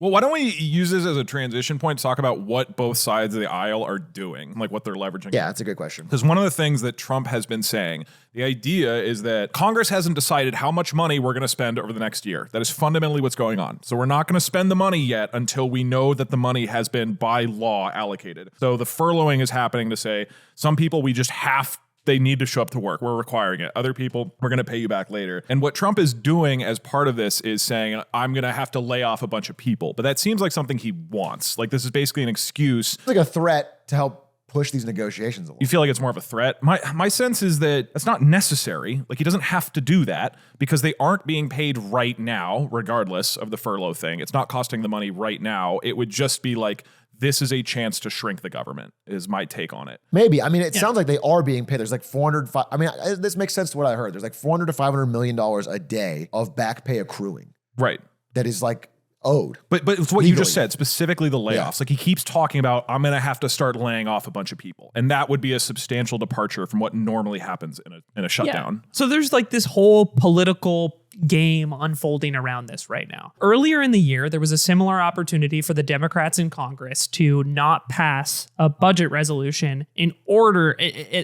Well, why don't we use this as a transition point to talk about what both sides of the aisle are doing, like what they're leveraging? Yeah, that's a good question. Because one of the things that Trump has been saying, the idea is that Congress hasn't decided how much money we're going to spend over the next year. That is fundamentally what's going on. So we're not going to spend the money yet until we know that the money has been by law allocated. So the furloughing is happening to say some people they need to show up to work. We're requiring it. Other people, we're going to pay you back later. And what Trump is doing as part of this is saying, I'm going to have to lay off a bunch of people. But that seems like something he wants. Like this is basically an excuse. It's like a threat to help push these negotiations along. You feel like it's more of a threat? My sense is that it's not necessary. Like he doesn't have to do that because they aren't being paid right now, regardless of the furlough thing. It's not costing the money right now. It would just be like, this is a chance to shrink the government, is my take on it. Maybe. I mean, it sounds like they are being paid. There's like this makes sense to what I heard. There's like $400 to $500 million a day of back pay accruing. Right. That is like owed. But it's what legally. You just said, specifically the layoffs. Yeah. Like he keeps talking about, I'm going to have to start laying off a bunch of people. And that would be a substantial departure from what normally happens in a shutdown. Yeah. So there's like this whole political game unfolding around this right now. Earlier in the year, there was a similar opportunity for the Democrats in Congress to not pass a budget resolution in order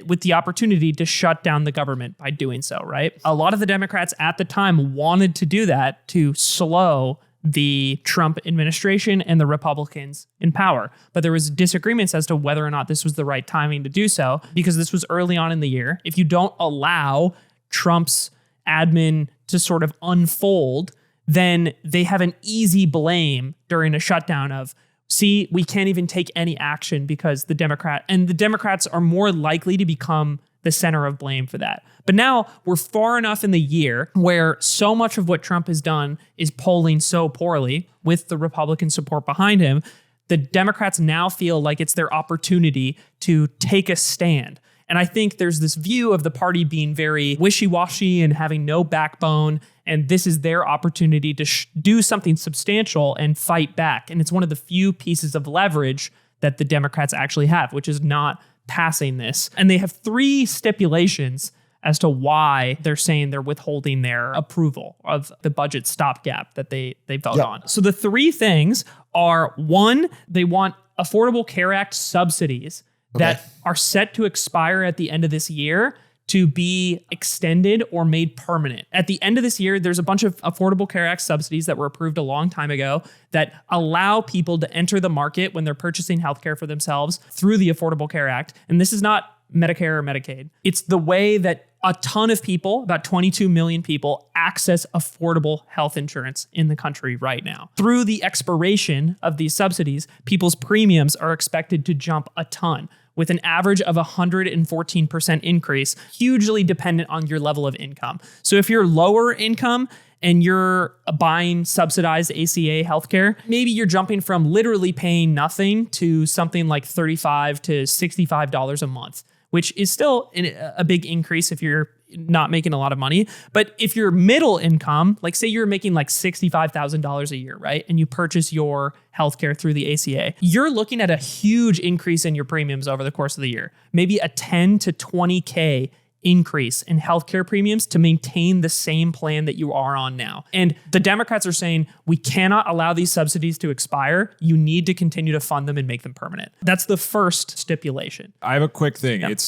with the opportunity to shut down the government by doing so, right? A lot of the Democrats at the time wanted to do that to slow the Trump administration and the Republicans in power. But there was disagreements as to whether or not this was the right timing to do so, because this was early on in the year. If you don't allow Trump's admin to sort of unfold, then they have an easy blame during a shutdown of, see, we can't even take any action because the Democrats are more likely to become the center of blame for that. But now we're far enough in the year where so much of what Trump has done is polling so poorly with the Republican support behind him. The Democrats now feel like it's their opportunity to take a stand. And I think there's this view of the party being very wishy-washy and having no backbone. And this is their opportunity to do something substantial and fight back. And it's one of the few pieces of leverage that the Democrats actually have, which is not passing this. And they have 3 stipulations as to why they're saying they're withholding their approval of the budget stopgap that they vote on. So the 3 things are, 1, they want Affordable Care Act subsidies that are set to expire at the end of this year to be extended or made permanent. At the end of this year, there's a bunch of Affordable Care Act subsidies that were approved a long time ago that allow people to enter the market when they're purchasing healthcare for themselves through the Affordable Care Act. And this is not Medicare or Medicaid. It's the way that a ton of people, about 22 million people, access affordable health insurance in the country right now. Through the expiration of these subsidies, people's premiums are expected to jump a ton, with an average of 114% increase, hugely dependent on your level of income. So if you're lower income and you're buying subsidized ACA healthcare, maybe you're jumping from literally paying nothing to something like $35 to $65 a month, which is still a big increase if you're not making a lot of money. But if you're middle income, like say you're making like $65,000 a year, right? And you purchase your healthcare through the ACA, you're looking at a huge increase in your premiums over the course of the year. Maybe a 10 to 20K increase in healthcare premiums to maintain the same plan that you are on now. And the Democrats are saying, we cannot allow these subsidies to expire. You need to continue to fund them and make them permanent. That's the first stipulation. I have a quick thing. Yep.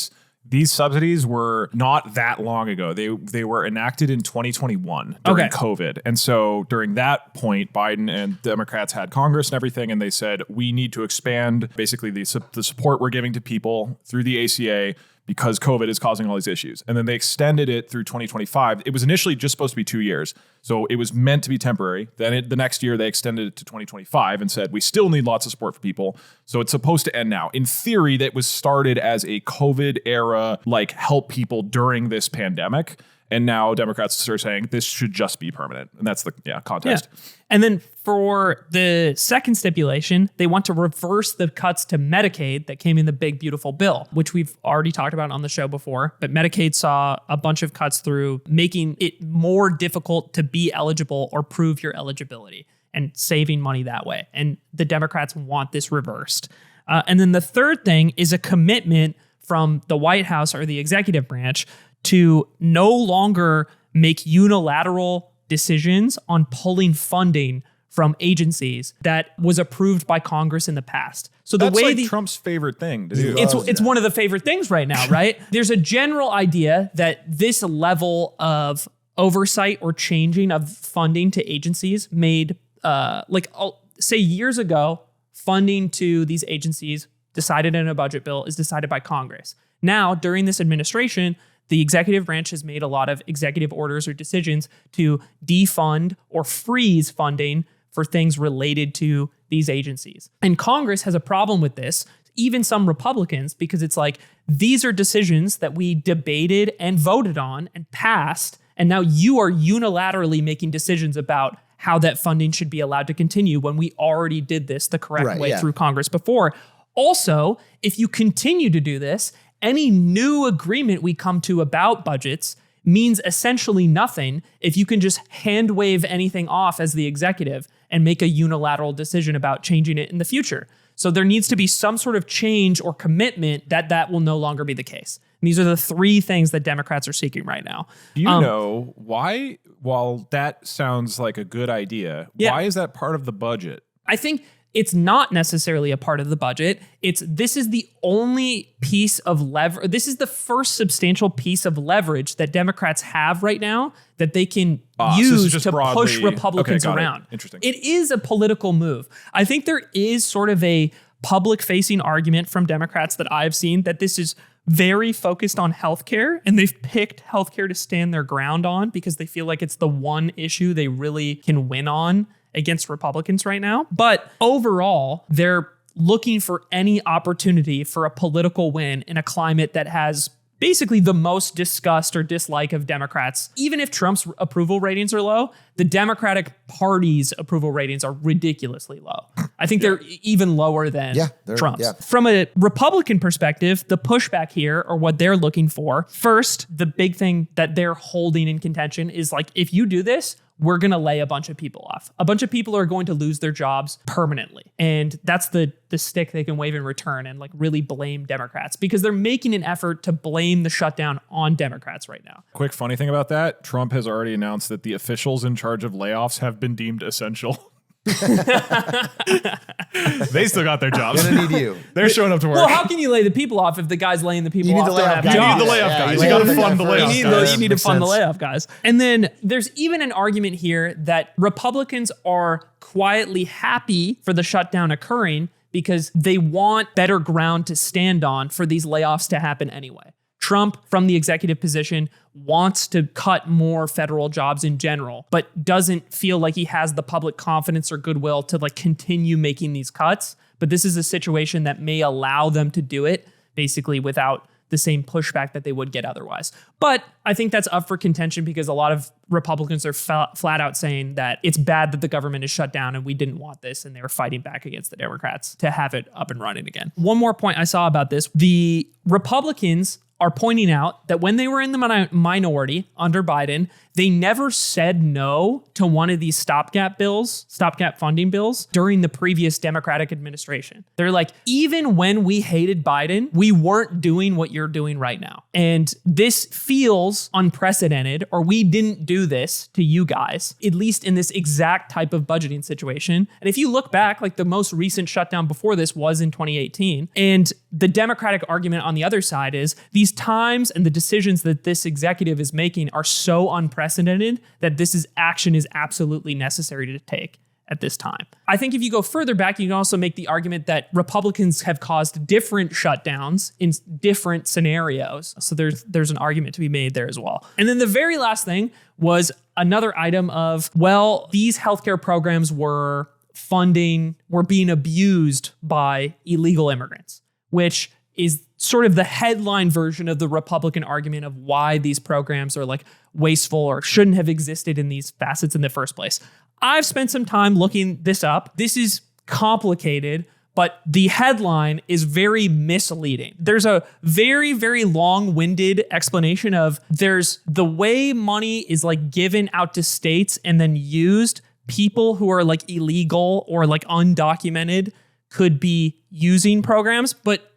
These subsidies were not that long ago. They were enacted in 2021 during COVID. And so during that point, Biden and Democrats had Congress and everything, and they said, we need to expand basically the support we're giving to people through the ACA because COVID is causing all these issues. And then they extended it through 2025. It was initially just supposed to be 2 years. So it was meant to be temporary. Then the next year they extended it to 2025 and said, we still need lots of support for people. So it's supposed to end now. In theory, that was started as a COVID era, like help people during this pandemic. And now Democrats are saying this should just be permanent. And that's the context. Yeah. And then for the second stipulation, they want to reverse the cuts to Medicaid that came in the big, beautiful bill, which we've already talked about on the show before. But Medicaid saw a bunch of cuts through making it more difficult to be eligible or prove your eligibility and saving money that way. And the Democrats want this reversed. And then the third thing is a commitment from the White House or the executive branch to no longer make unilateral decisions on pulling funding from agencies that was approved by Congress in the past. So That's like Trump's favorite thing to do. It's one of the favorite things right now, right? There's a general idea that this level of oversight or changing of funding to agencies made, say years ago, funding to these agencies decided in a budget bill is decided by Congress. Now, during this administration, the executive branch has made a lot of executive orders or decisions to defund or freeze funding for things related to these agencies. And Congress has a problem with this, even some Republicans, because it's like, these are decisions that we debated and voted on and passed, and now you are unilaterally making decisions about how that funding should be allowed to continue when we already did this the correct way through Congress before. Also, if you continue to do this, any new agreement we come to about budgets means essentially nothing if you can just hand wave anything off as the executive and make a unilateral decision about changing it in the future. So there needs to be some sort of change or commitment that will no longer be the case. And these are the three things that Democrats are seeking right now. Do you know why, while that sounds like a good idea, why is that part of the budget? I think it's not necessarily a part of the budget. This is the only piece of leverage. This is the first substantial piece of leverage that Democrats have right now that they can use to push Republicans around. Interesting. It is a political move. I think there is sort of a public-facing argument from Democrats that I've seen that this is very focused on healthcare, and they've picked healthcare to stand their ground on because they feel like it's the one issue they really can win on against Republicans right now. But overall, they're looking for any opportunity for a political win in a climate that has basically the most disgust or dislike of Democrats. Even if Trump's approval ratings are low, the Democratic Party's approval ratings are ridiculously low. I think they're even lower than Trump's. Yeah. From a Republican perspective, the pushback here, or what they're looking for, first, the big thing that they're holding in contention is like, if you do this, we're going to lay a bunch of people off. A bunch of people are going to lose their jobs permanently. And that's the stick they can wave in return and like really blame Democrats because they're making an effort to blame the shutdown on Democrats right now. Quick funny thing about that, Trump has already announced that the officials in charge of layoffs have been deemed essential. They still got their jobs. Gonna need you. They're showing up to work. Well, how can you lay the people off if the guys laying the people off don't have jobs? You need the layoff guys. You got to fund the layoff guys. You need to fund the layoff guys. And then there's even an argument here that Republicans are quietly happy for the shutdown occurring because they want better ground to stand on for these layoffs to happen anyway. Trump, from the executive position, wants to cut more federal jobs in general, but doesn't feel like he has the public confidence or goodwill to like continue making these cuts. But this is a situation that may allow them to do it basically without the same pushback that they would get otherwise. But I think that's up for contention because a lot of Republicans are flat out saying that it's bad that the government is shut down and we didn't want this, and they were fighting back against the Democrats to have it up and running again. One more point I saw about this, the Republicans are pointing out that when they were in the minority under Biden, they never said no to one of these stopgap funding bills during the previous Democratic administration. They're like, even when we hated Biden, we weren't doing what you're doing right now. And this feels unprecedented, or we didn't do this to you guys, at least in this exact type of budgeting situation. And if you look back, like the most recent shutdown before this was in 2018. And the Democratic argument on the other side is these times and the decisions that this executive is making are so unprecedented that this action is absolutely necessary to take at this time. I think if you go further back, you can also make the argument that Republicans have caused different shutdowns in different scenarios. So there's an argument to be made there as well. And then the very last thing was another item of, well, these healthcare programs were being abused by illegal immigrants, which is sort of the headline version of the Republican argument of why these programs are like wasteful or shouldn't have existed in these facets in the first place. I've spent some time looking this up. This is complicated, but the headline is very misleading. There's a very, very long-winded explanation of there's the way money is like given out to states and then used. People who are like illegal or like undocumented could be using programs, but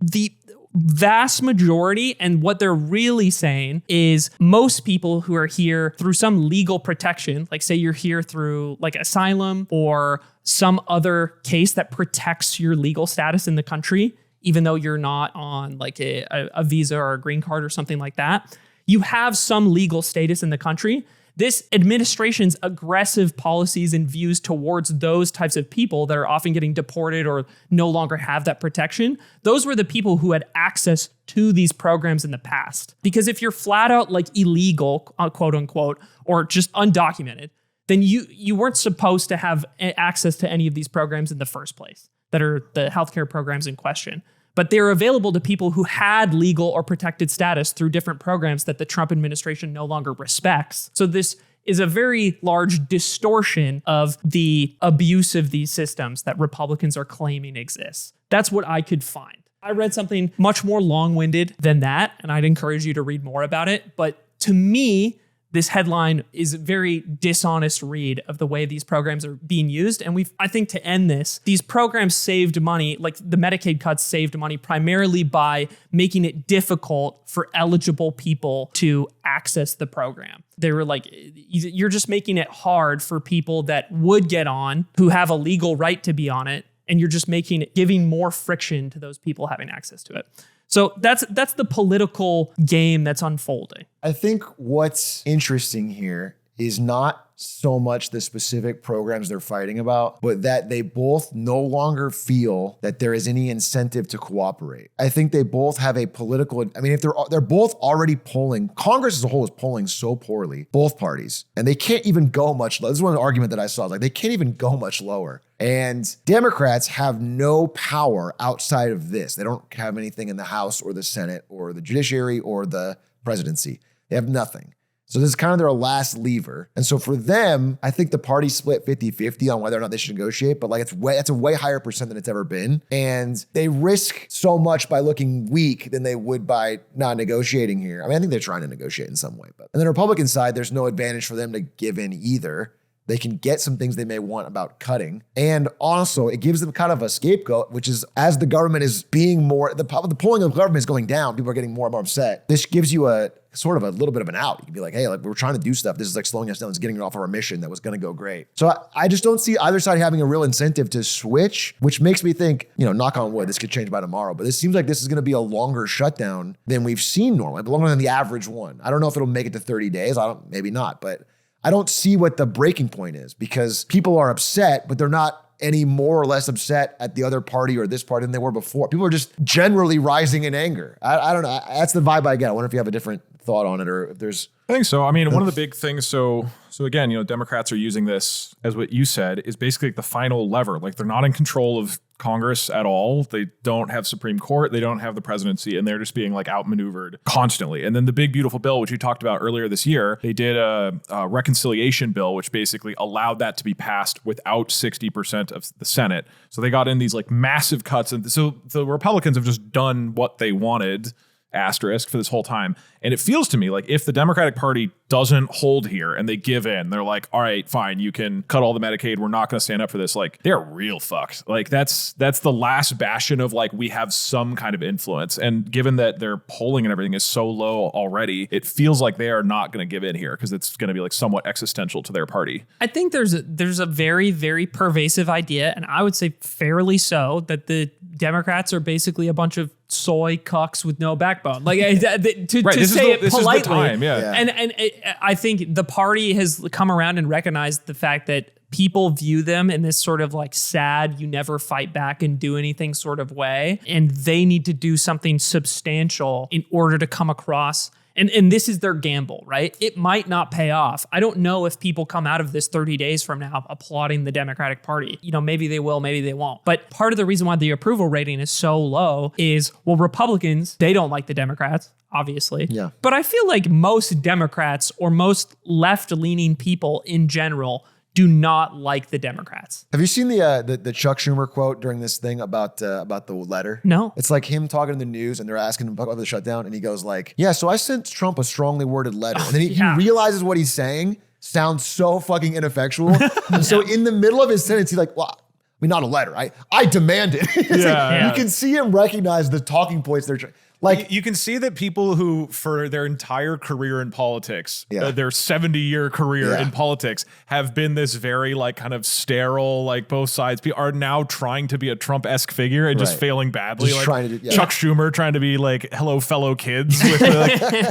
vast majority, and what they're really saying is most people who are here through some legal protection, like say you're here through like asylum or some other case that protects your legal status in the country, even though you're not on like a visa or a green card or something like that, you have some legal status in the country. This administration's aggressive policies and views towards those types of people that are often getting deported or no longer have that protection, those were the people who had access to these programs in the past. Because if you're flat out like illegal, quote unquote, or just undocumented, then you weren't supposed to have access to any of these programs in the first place that are the healthcare programs in question. But they're available to people who had legal or protected status through different programs that the Trump administration no longer respects. So this is a very large distortion of the abuse of these systems that Republicans are claiming exists. That's what I could find. I read something much more long-winded than that, and I'd encourage you to read more about it. But to me, this headline is a very dishonest read of the way these programs are being used. And I think to end this, these programs saved money, like the Medicaid cuts saved money primarily by making it difficult for eligible people to access the program. They were like, you're just making it hard for people that would get on, who have a legal right to be on it. And you're just giving more friction to those people having access to it. So that's the political game that's unfolding. I think what's interesting here is not so much the specific programs they're fighting about, but that they both no longer feel that there is any incentive to cooperate. I think they both have a political, I mean, if they're both already polling, Congress as a whole is polling so poorly, both parties, and they can't even go much lower. This is one argument that I saw, like they can't even go much lower. And Democrats have no power outside of this. They don't have anything in the House or the Senate or the judiciary or the presidency. They have nothing. So this is kind of their last lever. And so for them, I think the party split 50-50 on whether or not they should negotiate, but like that's a way higher percent than it's ever been. And they risk so much by looking weak than they would by not negotiating here. I mean, I think they're trying to negotiate in some way, but on the Republican side, there's no advantage for them to give in either. They can get some things they may want about cutting. And also it gives them kind of a scapegoat, which is as the government is being more, the polling of the government is going down, people are getting more and more upset. This gives you a sort of a little bit of an out. You can be like, hey, like we're trying to do stuff. This is like slowing us down. It's getting it off our mission that was going to go great. So I just don't see either side having a real incentive to switch, which makes me think, knock on wood, this could change by tomorrow. But this seems like this is going to be a longer shutdown than we've seen normally, longer than the average one. I don't know if it'll make it to 30 days. Maybe not, but I don't see what the breaking point is because people are upset, but they're not any more or less upset at the other party or this party than they were before. People are just generally rising in anger. I don't know. That's the vibe I get. I wonder if you have a different thought on it or if there's... I think so. I mean, one of the big things, so again, Democrats are using this, as what you said, is basically like the final lever. Like they're not in control of Congress at all. They don't have Supreme Court. They don't have the presidency, and they're just being like outmaneuvered constantly. And then the big, beautiful bill, which we talked about earlier this year, they did a reconciliation bill, which basically allowed that to be passed without 60% of the Senate. So they got in these like massive cuts. And so the Republicans have just done what they wanted, asterisk, for this whole time. And it feels to me like if the Democratic Party doesn't hold here and they give in, they're like, all right, fine, you can cut all the Medicaid. We're not going to stand up for this. Like they're real fucked. Like that's the last bastion of like, we have some kind of influence. And given that their polling and everything is so low already, it feels like they are not going to give in here because it's going to be like somewhat existential to their party. I think there's a very, very pervasive idea, and I would say fairly so, that the Democrats are basically a bunch of soy cucks with no backbone. Like to say it politely. Time, yeah. And I think the party has come around and recognized the fact that people view them in this sort of like sad, you never fight back and do anything sort of way. And they need to do something substantial in order to come across. And this is their gamble, right? It might not pay off. I don't know if people come out of this 30 days from now applauding the Democratic Party. Maybe they will, maybe they won't. But part of the reason why the approval rating is so low is, well, Republicans, they don't like the Democrats, obviously. Yeah. But I feel like most Democrats or most left-leaning people in general do not like the Democrats. Have you seen the Chuck Schumer quote during this thing about the letter? No. It's like him talking to the news and they're asking him about the shutdown and he goes like, yeah, so I sent Trump a strongly worded letter. And then he realizes what he's saying sounds so fucking ineffectual. And so in the middle of his sentence, he's like, well, mean, not a letter. I demand it. You can see him recognize the talking points they're trying. Like you can see that people who, for their entire career in politics, their 70-year career in politics, have been this very like kind of sterile, like both sides are now trying to be a Trump-esque figure and just failing badly. Just like trying to Chuck Schumer trying to be like, hello, fellow kids. With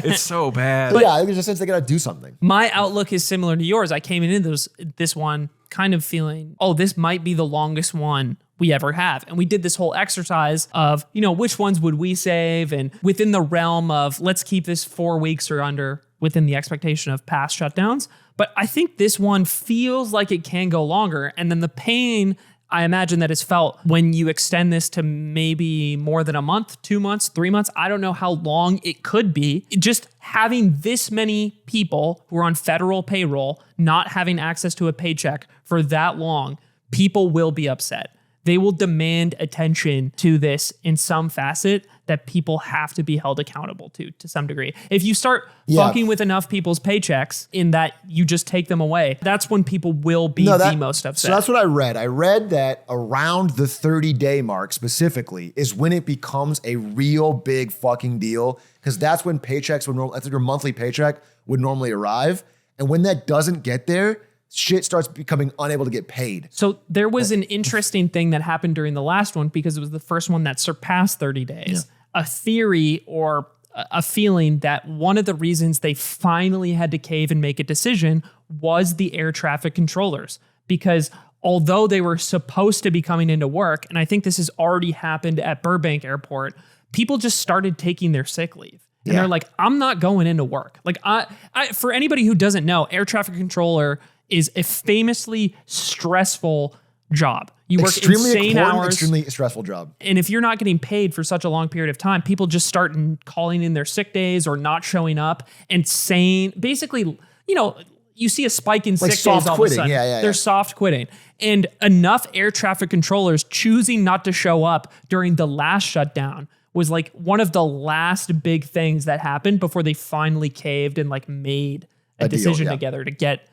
it's so bad. But yeah, there's a sense they got to do something. My outlook is similar to yours. I came into this one kind of feeling, oh, this might be the longest one we ever have. And we did this whole exercise of, which ones would we save? And within the realm of let's keep this 4 weeks or under within the expectation of past shutdowns. But I think this one feels like it can go longer. And then the pain, I imagine, that is felt when you extend this to maybe more than a month, 2 months, 3 months. I don't know how long it could be. Just having this many people who are on federal payroll, not having access to a paycheck for that long, people will be upset. They will demand attention to this in some facet that people have to be held accountable to some degree. If you start fucking with enough people's paychecks in that you just take them away, that's when people will be the most upset. So that's what I read. I read that around the 30-day mark specifically is when it becomes a real big fucking deal, because that's when paychecks that's your monthly paycheck would normally arrive. And when that doesn't get there, shit starts becoming unable to get paid. So there was an interesting thing that happened during the last one because it was the first one that surpassed 30 days. A theory or a feeling that one of the reasons they finally had to cave and make a decision was the air traffic controllers. Because although they were supposed to be coming into work, and I think this has already happened at Burbank Airport, people just started taking their sick leave. And they're like, I'm not going into work. Like, I for anybody who doesn't know, air traffic controller is a famously stressful job. You work insane hours. Extremely stressful job. And if you're not getting paid for such a long period of time, people just start calling in their sick days or not showing up and saying, basically, you see a spike in sick days all of a sudden. They're soft quitting. And enough air traffic controllers choosing not to show up during the last shutdown was like one of the last big things that happened before they finally caved and like made a decision together to get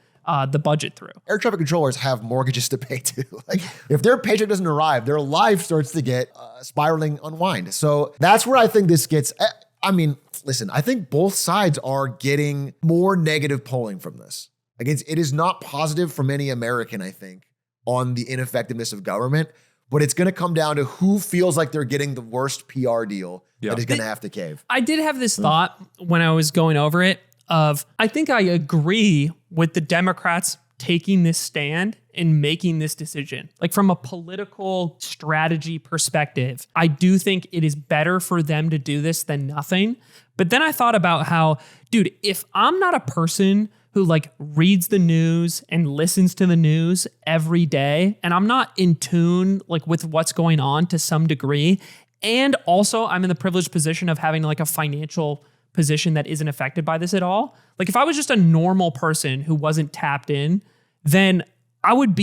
the budget through. Air traffic controllers have mortgages to pay too. Like if their paycheck doesn't arrive, their life starts to get spiraling unwind. So that's where I think this gets, listen, I think both sides are getting more negative polling from this. Like it is not positive from any American, I think, on the ineffectiveness of government, but it's going to come down to who feels like they're getting the worst PR deal that is going to have to cave. I did have this thought when I was going over it of, I think I agree with the Democrats taking this stand and making this decision. Like from a political strategy perspective, I do think it is better for them to do this than nothing. But then I thought about how, dude, if I'm not a person who like reads the news and listens to the news every day, and I'm not in tune like with what's going on to some degree, and also I'm in the privileged position of having like a financial position that isn't affected by this at all. Like if I was just a normal person who wasn't tapped in, then I would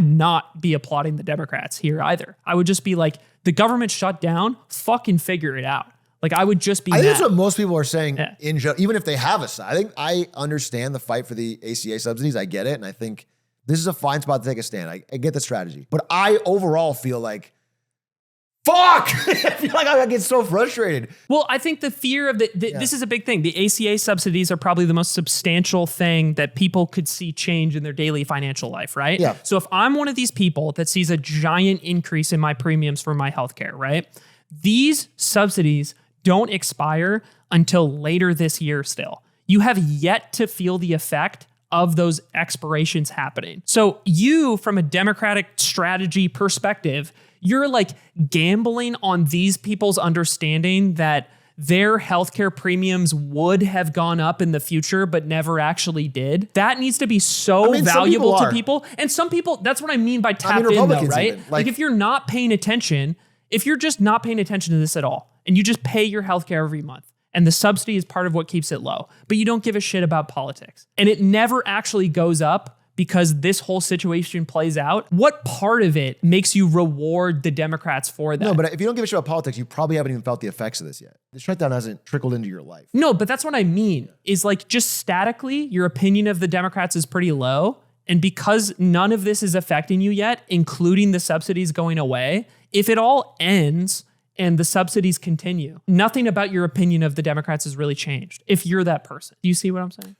not be applauding the Democrats here either. I would just be like, the government shut down, fucking figure it out. Like I would just be I think mad. that's what most people are saying even if they have a side. I think I understand the fight for the ACA subsidies. I get it. And I think this is a fine spot to take a stand. I get the strategy. But I overall feel like, fuck! I feel like I get so frustrated. Well, I think the fear of this is a big thing. The ACA subsidies are probably the most substantial thing that people could see change in their daily financial life, right? Yeah. So if I'm one of these people that sees a giant increase in my premiums for my healthcare, right? These subsidies don't expire until later this year still. You have yet to feel the effect of those expirations happening. So you, from a Democratic strategy perspective, you're like gambling on these people's understanding that their healthcare premiums would have gone up in the future, but never actually did. That needs to be so valuable to people. And some people, that's what I mean by tapped in though, right? Even. Like if you're not paying attention, if you're just not paying attention to this at all, and you just pay your healthcare every month, and the subsidy is part of what keeps it low, but you don't give a shit about politics, and it never actually goes up because this whole situation plays out, what part of it makes you reward the Democrats for that? No, but if you don't give a shit about politics, you probably haven't even felt the effects of this yet. The shutdown hasn't trickled into your life. No, but that's what I mean, is like just statically, your opinion of the Democrats is pretty low. And because none of this is affecting you yet, including the subsidies going away, if it all ends and the subsidies continue, nothing about your opinion of the Democrats has really changed if you're that person. Do you see what I'm saying?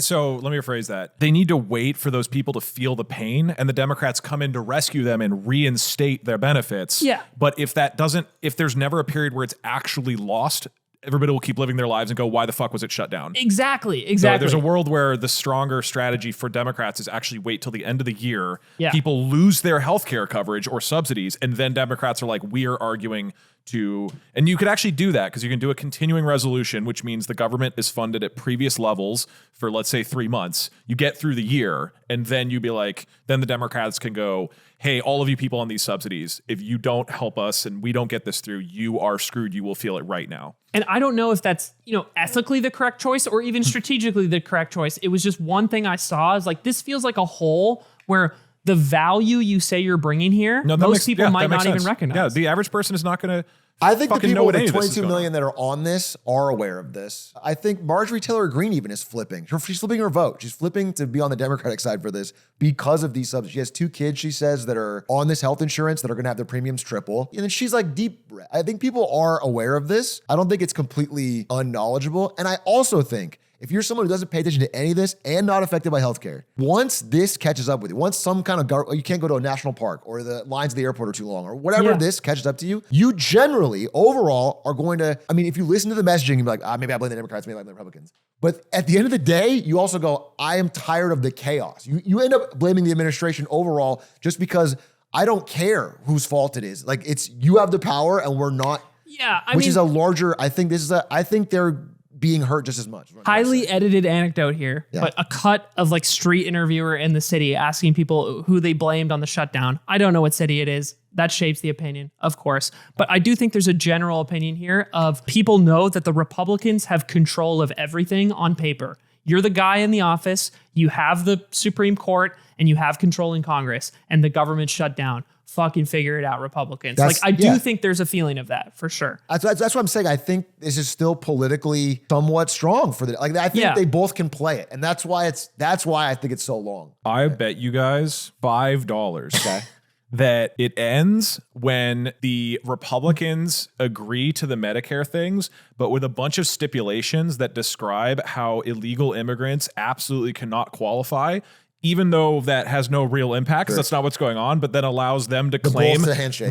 So let me rephrase that. They need to wait for those people to feel the pain, and the Democrats come in to rescue them and reinstate their benefits. Yeah. But if there's never a period where it's actually lost, everybody will keep living their lives and go, why the fuck was it shut down? Exactly. So there's a world where the stronger strategy for Democrats is actually wait till the end of the year. Yeah. People lose their healthcare coverage or subsidies, and then Democrats are like, we are arguing and you could actually do that because you can do a continuing resolution, which means the government is funded at previous levels for, let's say, 3 months. You get through the year, and then you'd be like, then the Democrats can go, hey, all of you people on these subsidies, if you don't help us and we don't get this through, you are screwed. You will feel it right now. And I don't know if that's, ethically the correct choice or even strategically the correct choice. It was just one thing I saw is like, this feels like a hole where the value you say you're bringing here, most people might not even recognize. Yeah, the average person is not going to. I think the people with the 22 million that are on this are aware of this. I think Marjorie Taylor Greene even is flipping. She's flipping her vote. She's flipping to be on the Democratic side for this because of these subsidies. She has 2 kids, she says, that are on this health insurance that are going to have their premiums triple. And then she's like I think people are aware of this. I don't think it's completely unknowledgeable. And I also think if you're someone who doesn't pay attention to any of this and not affected by healthcare, once this catches up with you, once some kind of you can't go to a national park or the lines at the airport are too long or whatever this catches up to you, you generally, overall, are going to, if you listen to the messaging, you'll be like, maybe I blame the Democrats, maybe I blame the Republicans. But at the end of the day, you also go, I am tired of the chaos. You end up blaming the administration overall just because I don't care whose fault it is. Like you have the power and we're not. Yeah. Which is a larger, I think they're being hurt just as much. Highly edited anecdote here, but a cut of like street interviewer in the city asking people who they blamed on the shutdown. I don't know what city it is. That shapes the opinion, of course. But I do think there's a general opinion here of people know that the Republicans have control of everything on paper. You're the guy in the office, you have the Supreme Court, and you have control in Congress, and the government shut down. Fucking figure it out, Republicans. I do think there's a feeling of that for sure. That's what I'm saying. I think this is still politically somewhat strong for I think they both can play it, and that's why I think it's so long. I bet you guys $5 that it ends when the Republicans agree to the Medicare things, but with a bunch of stipulations that describe how illegal immigrants absolutely cannot qualify, even though that has no real impact, because that's not what's going on, but then allows them to claim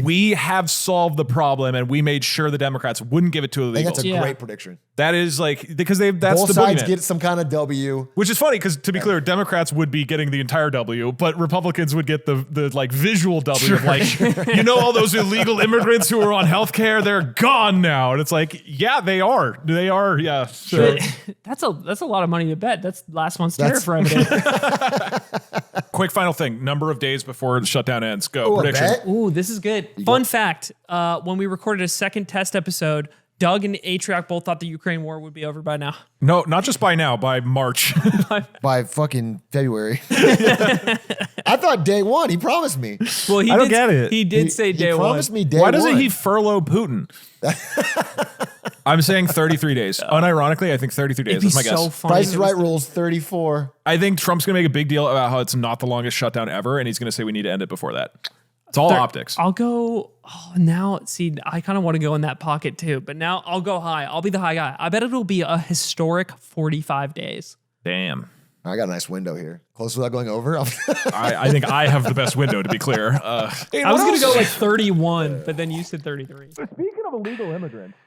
we have solved the problem and we made sure the Democrats wouldn't give it to illegals. I think that's a great prediction. That is because that's both the sides get some kind of W. Which is funny because, to be clear, Democrats would be getting the entire W, but Republicans would get the like visual W. All those illegal immigrants who are on healthcare, they're gone now. And it's like, yeah, they are. They are. Yeah. Sure. That's a lot of money to bet. That's last month's tariff revenue. Quick final thing. Number of days before the shutdown ends. Go. Prediction. Ooh, this is good. Fun fact. When we recorded a second test episode, Doug and Atriak both thought the Ukraine war would be over by now. No, not just by now, by March. By fucking February. I thought day one. He promised me. Well, I don't get it. He did say day one. He promised me day one. Why doesn't he furlough Putin? I'm saying 33 days. Unironically, I think 33 days. That's my guess. Price is Right rules 34. I think Trump's going to make a big deal about how it's not the longest shutdown ever, and he's going to say we need to end it before that. It's all optics. I'll go. I kind of want to go in that pocket too, but now I'll go high. I'll be the high guy. I bet it'll be a historic 45 days. Damn. I got a nice window here. Close without going over. I think I have the best window, to be clear. I was going to go like 31, but then you said 33. Speaking of illegal immigrants,